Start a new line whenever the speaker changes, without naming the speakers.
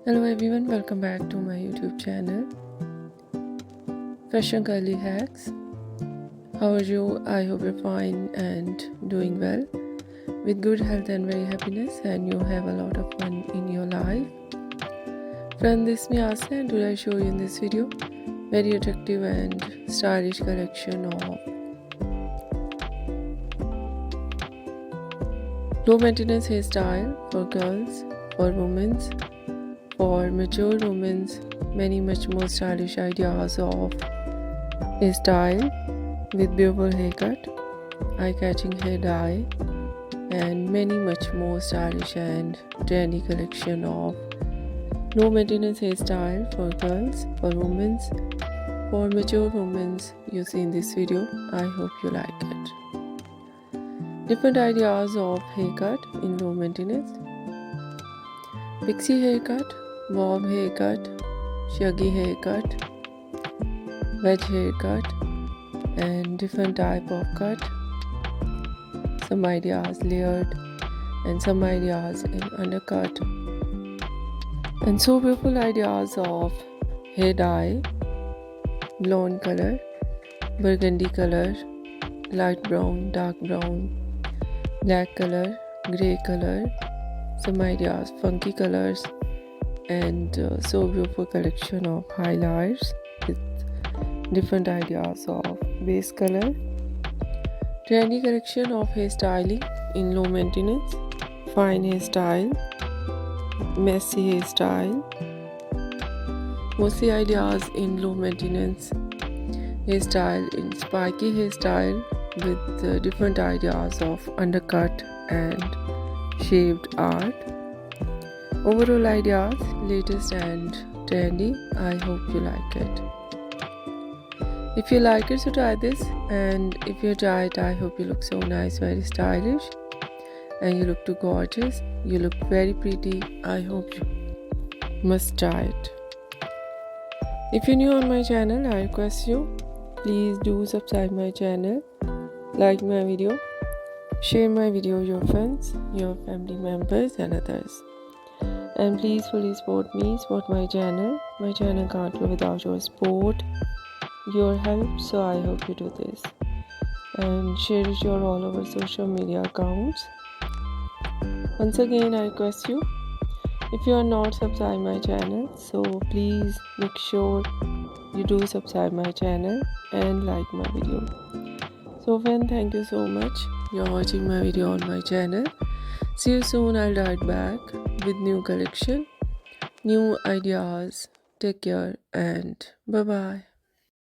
Hello everyone, welcome back to my YouTube channel Fashion Curly Hacks. How are you? I hope you're fine and doing well with good health and very happiness, and you have a lot of fun in your life. Trendiest Mesmerizing, and today I show you in this video very attractive and stylish collection of low maintenance hairstyle for girls, for women, for mature women, many much more stylish ideas of hairstyle with beautiful haircut, eye-catching hair dye, and many much more stylish and trendy collection of low maintenance hairstyle for girls, for women, for mature women you see in this video. I hope you like it. Different ideas of haircut in low maintenance: Pixie haircut, bob haircut, shaggy haircut, wedge haircut, and different type of cut. Some ideas layered and some ideas in undercut, and so beautiful ideas of hair dye: blonde color, burgundy color, light brown, dark brown, black color, grey color, some ideas funky colors, and so beautiful collection of highlights with different ideas of base color. Trendy collection of hairstyling in low maintenance: fine hairstyle, messy hairstyle, mostly ideas in low maintenance hairstyle, in spiky hairstyle with different ideas of undercut and shaved art. Overall ideas, latest and trendy. I hope you like it. If you like it, so try this, and if you try it, I hope you look so nice, very stylish, and you look too gorgeous, you look very pretty. I hope you must try it. If you're new on my channel, I request you, please do subscribe my channel, like my video, share my video with your friends, your family members and others, and please fully support me, support my channel. My channel can't go without your support, your help, so I hope you do this and share it your all over social media accounts. Once again, I request you, if you are not subscribed my channel, so please make sure you do subscribe my channel and like my video. So friend, thank you so much, you're watching my video on my channel. See you soon. I'll write back with new collection, new ideas. Take care and bye bye.